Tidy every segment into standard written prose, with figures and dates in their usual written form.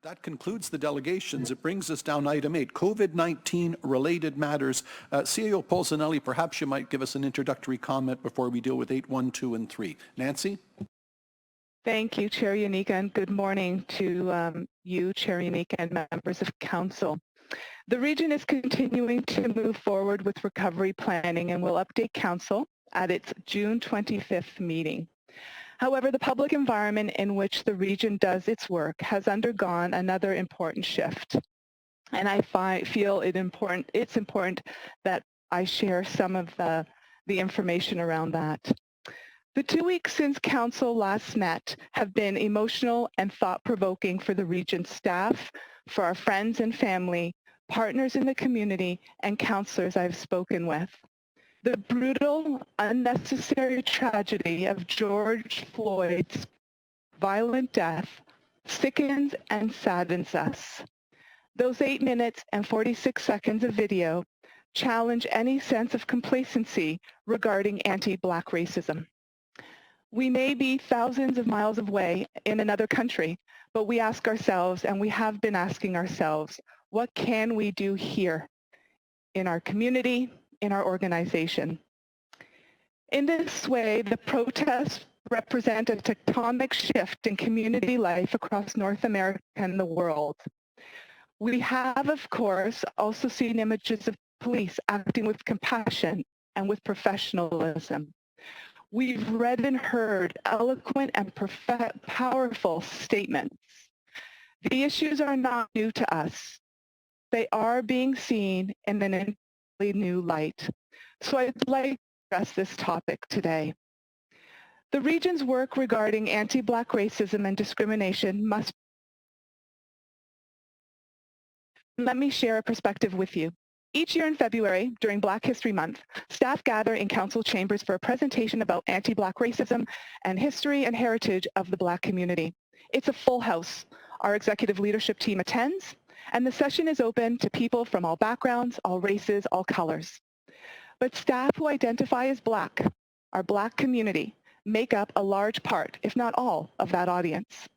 That concludes the delegations. It brings us down to item 8, COVID-19 related matters. CAO Polsinelli, perhaps you might give us an introductory comment before we deal with 8, 1, 2, and 3. Nancy? Thank you, Chair Unica, and good morning to you, Chair Unica, and members of Council. The region is continuing to move forward with recovery planning and will update Council at its June 25th meeting. However, the public environment in which the region does its work has undergone another important shift. And I feel it's important that I share some of the information around that. The 2 weeks since Council last met have been emotional and thought-provoking for the region's staff, for our friends and family, partners in the community, and councillors I've spoken with. The brutal, unnecessary tragedy of George Floyd's violent death sickens and saddens us. Those 8 minutes and 46 seconds of video challenge any sense of complacency regarding anti-Black racism. We may be thousands of miles away in another country, but we ask ourselves, and we have been asking ourselves, what can we do here in our community, in our organization? In this way, the protests represent a tectonic shift in community life across North America and the world. We have, of course, also seen images of police acting with compassion and with professionalism. We've read and heard eloquent and powerful statements. The issues are not new to us. They are being seen in an entirely new light. So I'd like to address this topic today. The region's work regarding anti-Black racism and discrimination must. Let me share a perspective with you. Each year in February, during Black History Month, staff gather in council chambers for a presentation about anti-Black racism and history and heritage of the Black community. It's a full house. Our executive leadership team attends, and the session is open to people from all backgrounds, all races, all colors. But staff who identify as Black, our Black community, make up a large part, if not all, of that audience.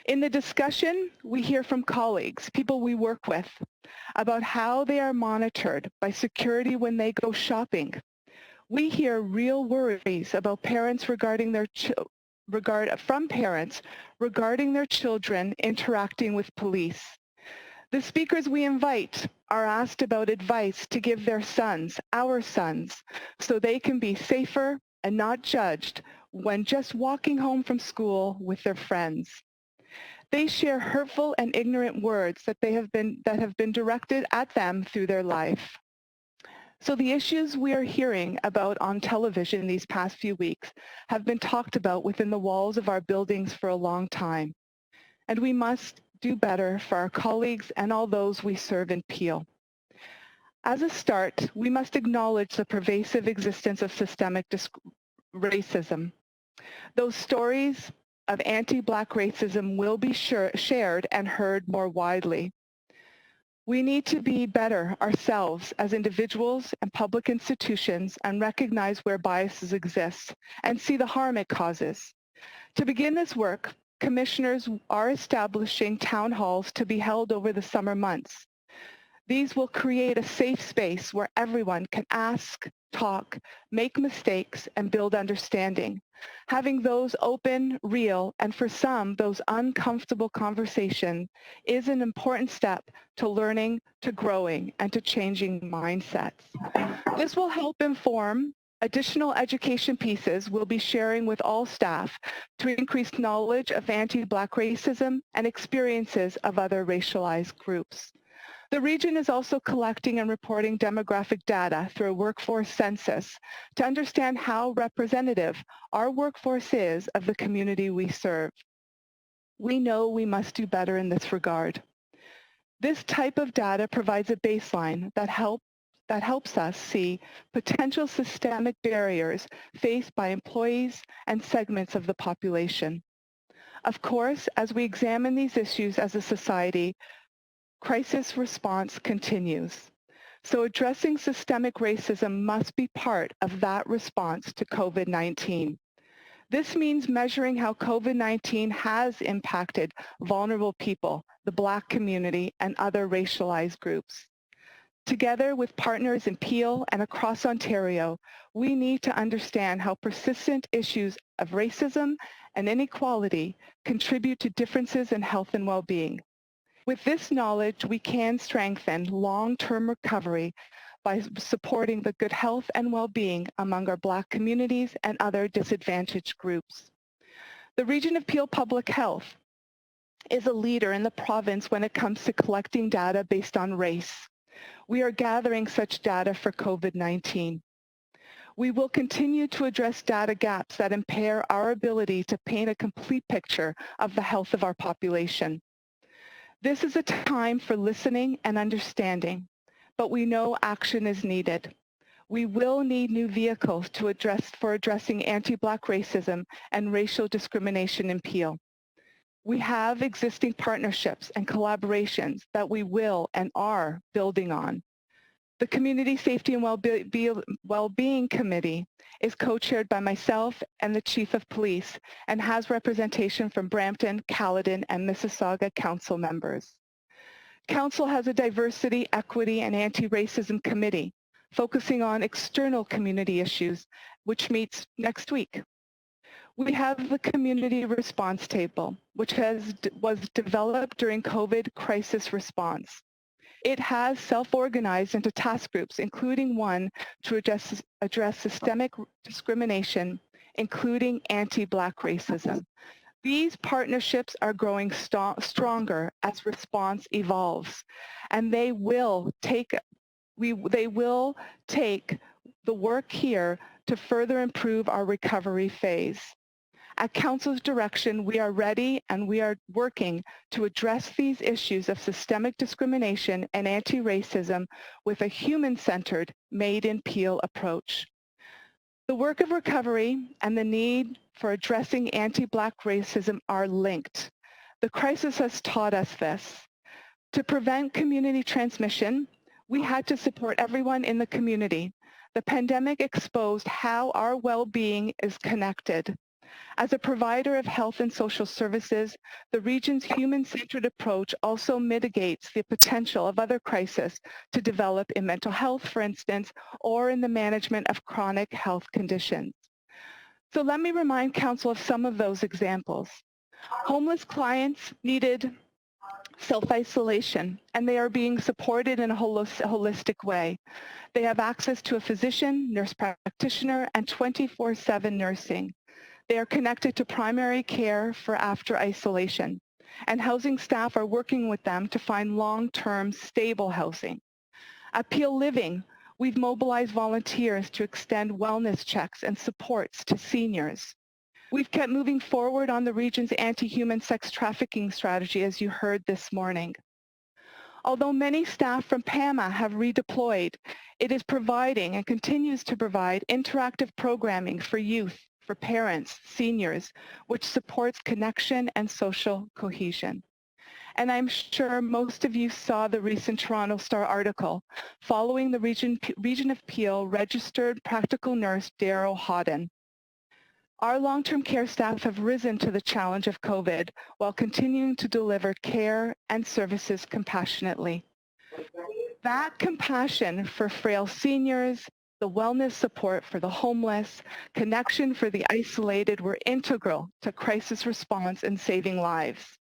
In the discussion, we hear from colleagues, people we work with, about how they are monitored by security when they go shopping. We hear real worries about parents regarding their parents regarding their children interacting with police. The speakers we invite are asked about advice to give their sons, our sons, so they can be safer and not judged when just walking home from school with their friends. They share hurtful and ignorant words that have been directed at them through their life. So the issues we are hearing about on television these past few weeks have been talked about within the walls of our buildings for a long time. And we must do better for our colleagues and all those we serve in Peel. As a start, we must acknowledge the pervasive existence of systemic racism. Those stories of anti-Black racism will be shared and heard more widely. We need to be better ourselves as individuals and public institutions and recognize where biases exist and see the harm it causes. To begin this work, commissioners are establishing town halls to be held over the summer months. These will create a safe space where everyone can ask, talk, make mistakes, and build understanding. Having those open, real, and for some, those uncomfortable conversations is an important step to learning, to growing, and to changing mindsets. This will help inform additional education pieces we'll be sharing with all staff to increase knowledge of anti-Black racism and experiences of other racialized groups. The region is also collecting and reporting demographic data through a workforce census to understand how representative our workforce is of the community we serve. We know we must do better in this regard. This type of data provides a baseline that helps us see potential systemic barriers faced by employees and segments of the population. Of course, as we examine these issues as a society, crisis response continues. So addressing systemic racism must be part of that response to COVID-19. This means measuring how COVID-19 has impacted vulnerable people, the Black community, and other racialized groups. Together with partners in Peel and across Ontario, we need to understand how persistent issues of racism and inequality contribute to differences in health and well-being. With this knowledge, we can strengthen long-term recovery by supporting the good health and well-being among our Black communities and other disadvantaged groups. The Region of Peel Public Health is a leader in the province when it comes to collecting data based on race. We are gathering such data for COVID-19. We will continue to address data gaps that impair our ability to paint a complete picture of the health of our population. This is a time for listening and understanding, but we know action is needed. We will need new vehicles for addressing anti-Black racism and racial discrimination in Peel. We have existing partnerships and collaborations that we will and are building on. The Community Safety and Wellbeing Committee is co-chaired by myself and the Chief of Police and has representation from Brampton, Caledon, and Mississauga Council members. Council has a Diversity, Equity, and Anti-Racism Committee focusing on external community issues, which meets next week. We have the Community Response Table, which was developed during COVID crisis response. It has self-organized into task groups, including one to address systemic discrimination, including anti-Black racism. These partnerships are growing stronger as response evolves, and they will take the work here to further improve our recovery phase. At Council's direction, we are ready and we are working to address these issues of systemic discrimination and anti-racism with a human-centered, made-in-Peel approach. The work of recovery and the need for addressing anti-Black racism are linked. The crisis has taught us this. To prevent community transmission, we had to support everyone in the community. The pandemic exposed how our well-being is connected. As a provider of health and social services, the region's human-centered approach also mitigates the potential of other crises to develop in mental health, for instance, or in the management of chronic health conditions. So let me remind Council of some of those examples. Homeless clients needed self-isolation, and they are being supported in a holistic way. They have access to a physician, nurse practitioner, and 24/7 nursing. They are connected to primary care for after isolation, and housing staff are working with them to find long-term stable housing. At Peel Living, we've mobilized volunteers to extend wellness checks and supports to seniors. We've kept moving forward on the region's anti-human sex trafficking strategy, as you heard this morning. Although many staff from PAMA have redeployed, it is providing and continues to provide interactive programming for youth, for parents, seniors, which supports connection and social cohesion. And I'm sure most of you saw the recent Toronto Star article following the Region of Peel registered practical nurse Darryl Hodden. Our long-term care staff have risen to the challenge of COVID while continuing to deliver care and services compassionately. That compassion for frail seniors, the wellness support for the homeless, connection for the isolated were integral to crisis response and saving lives.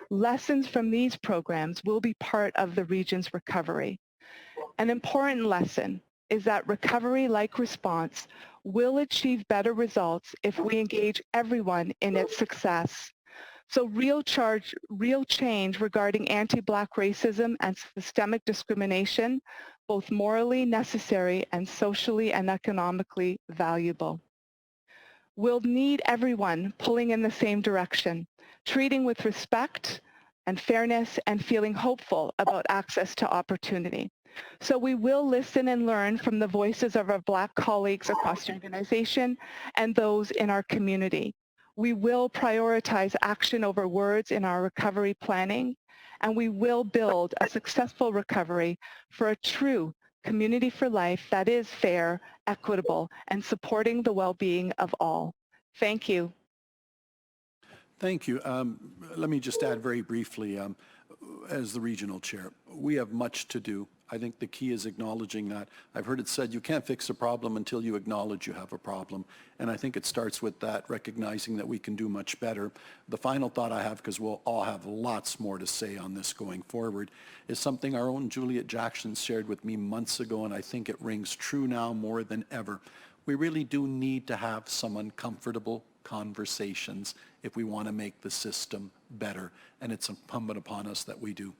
Lessons from these programs will be part of the region's recovery. An important lesson is that recovery, like response, will achieve better results if we engage everyone in its success. So real change regarding anti-Black racism and systemic discrimination, both morally necessary and socially and economically valuable. We'll need everyone pulling in the same direction, treating with respect and fairness and feeling hopeful about access to opportunity. So we will listen and learn from the voices of our Black colleagues across the organization and those in our community. We will prioritize action over words in our recovery planning, and we will build a successful recovery for a true community for life that is fair, equitable, and supporting the well-being of all. Thank you. Thank you. Let me just add very briefly, as the regional chair, we have much to do. I think the key is acknowledging that. I've heard it said you can't fix a problem until you acknowledge you have a problem. And I think it starts with that, recognizing that we can do much better. The final thought I have, because we'll all have lots more to say on this going forward, is something our own Juliet Jackson shared with me months ago, and I think it rings true now more than ever. We really do need to have some uncomfortable conversations if we want to make the system better, and it's incumbent upon us that we do.